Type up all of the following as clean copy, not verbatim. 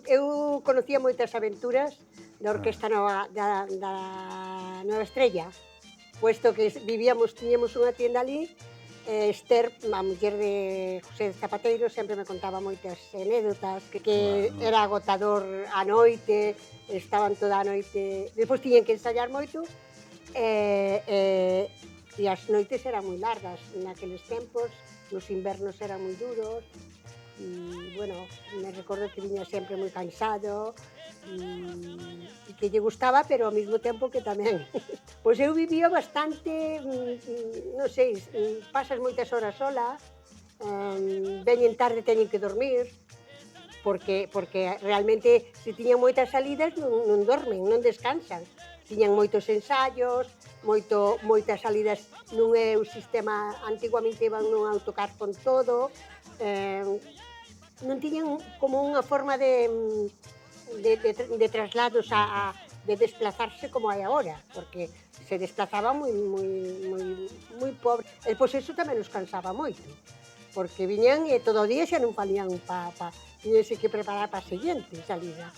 eu conocía moitas aventuras da Orquesta Nova Estrella, puesto que tiñamos unha tienda ali. Esther, a muller de José Zapateiro, sempre me contaba moitas anécdotas, que era agotador a noite, estaban toda a noite, despois tiñen que ensayar moito, e as noites eran moi largas, naqueles tempos, nos invernos eran moi duros, e, bueno, me recordo que viña sempre moi cansado, e que lle gustaba, pero ao mesmo tempo que tamén. Pois eu vivía bastante, non sei, pasas moitas horas sola, veñen tarde, teñen que dormir, porque realmente se tiñan moitas salidas non dormen, non descansan. Tiñan moitos ensaios, moitas salidas, non é o sistema, antiguamente iban nun autocar con todo, non tiñan como unha forma de traslados, de desplazarse como hai agora, porque se desplazaban moi pobre. E pois eso tamén nos cansaba moito, porque viñan e todo o día xa non valían tiñense que preparar para a seguinte salida.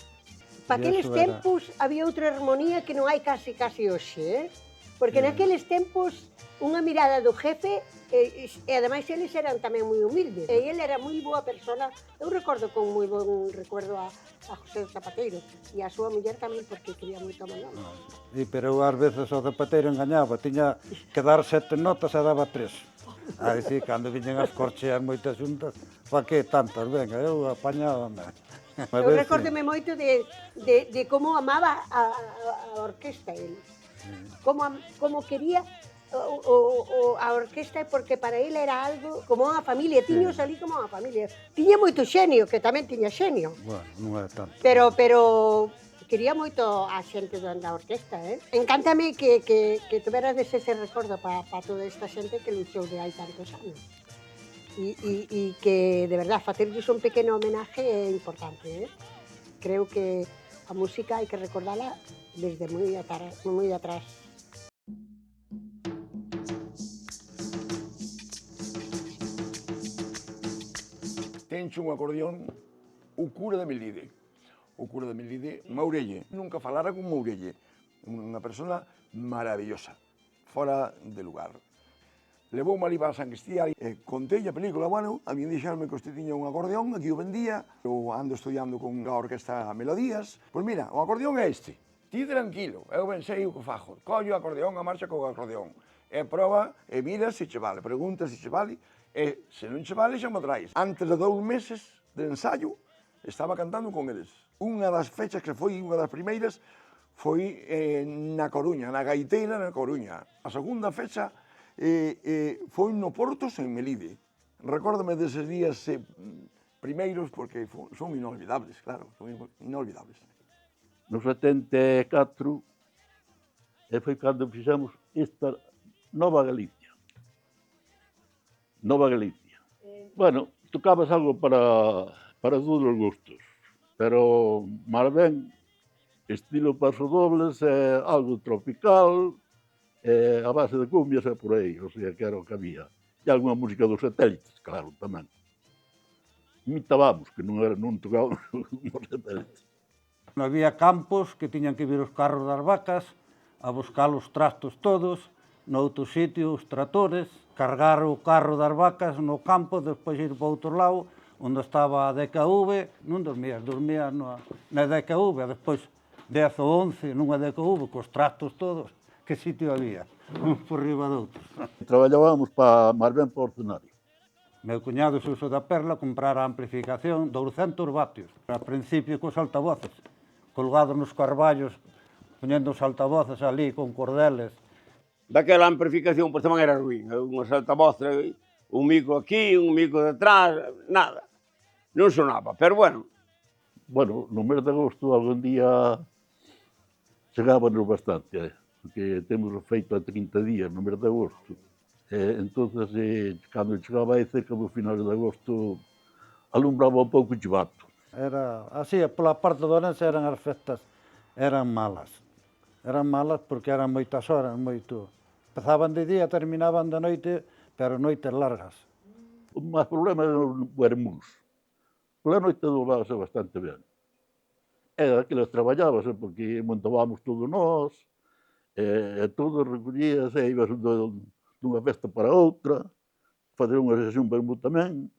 Pa aqueles tempos había outra armonía que non hai casi hoxe, porque naqueles tempos unha mirada do jefe, e ademais eles eran tamén moi humildes, e ele era moi boa persona. Eu recordo con moi bon recuerdo a José Zapateiro, e a súa muller tamén, porque quería moito a Manolo. Pero ás veces o Zapateiro engañaba, tiña que dar 7 notas e daba 3. A dicir, cando viñen as corcheas moitas xuntas, pa que tantas, venga, eu apañábame. Eu recórdome moito de como amaba a orquesta ele, como quería a orquesta, porque para ele era algo como unha familia, tiños ali como unha familia. Tiña moito xenio, que tamén tiña xenio. Bueno, non é tanto. Pero quería moito a xente da orquesta, Encántame que tuverades ese recordo para toda esta xente que luchou de hai tantos anos. E que, de verdad, facerlles un pequeno homenaje é importante, Creo que a música hai que recordala desde moi atrás. Tencho un acordeón, o cura de Melide. O cura de Melide, Mourelle. Nunca falara con Mourelle. Unha persona maravillosa, fora de lugar. Levoume ali para San Cristián e contei a película, bueno, a min dixarme que este tiña un acordeón, aquí o vendía, eu ando estudiando con a orquesta Melodías. Pois mira, o acordeón é este. Ti tranquilo, eu ben sei o que fajo. Collo o acordeón, a marcha co acordeón. E proba, e mira se che vale, pregunta se che vale, e se non che vale xa me traes. Antes de 2 meses de ensaio, estaba cantando con eles. Unha das fechas que foi unha das primeiras foi na Coruña, na Gaiteira na Coruña. A segunda fecha foi no Portos, en Melide. Recórdame deses días primeiros porque son inolvidables, claro, son inolvidables. No 74 foi cando fixemos esta Nova Galicia. Nova Galicia. Bueno, tocabas algo para todos os gustos, pero máis ben estilo pasodobles, algo tropical, a base de cumbias e por aí, o sea, que era o que había. E algunha música dos satélites, claro, tamén. Imitábamos, que non tocábamos os satélites. Había campos que tiñan que vir os carros das vacas a buscar os trastos todos, noutro sitio os tratores, cargar o carro das vacas no campo, despois ir para outro lado, onde estaba a DKV, non dormías na DKV, despois 10 ou 11 nunha DKV, cos trastos todos, que sitio había, uns por riba de outros. Traballábamos máis ben para o escenario. Meu cuñado Suso da Perla comprara a amplificación 200 vatios, a principio cos altavoces, colgados nos carballos, poñendo os altavoces ali con cordeles. Daquela amplificación, pois tamén era ruín, unhas altavoces, un micro aquí, un micro detrás, nada. Non sonaba, pero bueno. Bueno, no mes de agosto algún día chegábanos bastante, porque temos feito a 30 días no mes de agosto. Entonces, cando chegaba aí cerca do final de agosto, alumbraba un pouco o chivato. Era así, pola parte do Orense eran as festas, eran malas. Eran malas porque eran moitas horas, moito. Empezaban de día, terminaban de noite, pero noites largas. O máis problema eran os vermús. Pola noite doblábase bastante ben. era que las traballábase, porque montábamos todo nós, e todo recollías e ibas dunha festa para outra, fazer unha sesión vermú tamén,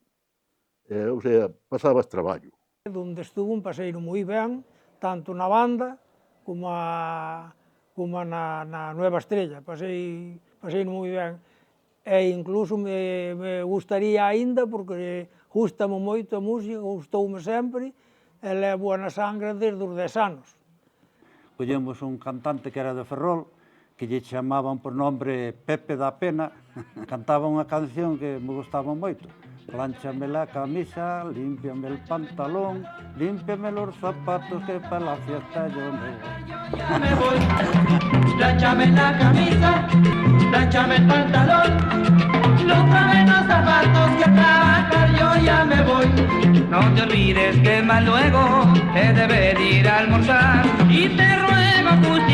o sea, pasabas traballo. Donde estuvo un paseiro moi ben, tanto na banda como na Nueva Estrella, pasei moi ben. E incluso me gustaría aínda, porque gustame moito a música, gustoume sempre, e levo na sangre desde os 10 anos. Collemos un cantante que era de Ferrol, que lle chamaban por nombre Pepe da Pena, cantaba unha canción que me gustaba moito. Plánchame la camisa, límpiame el pantalón, límpiame los zapatos que para la fiesta yo me voy. Ya me voy, plánchame la camisa, plánchame el pantalón, lústrame los zapatos que a trabajar yo ya me voy. No te olvides que más luego te debe de ir a almorzar y te ruego, Justi,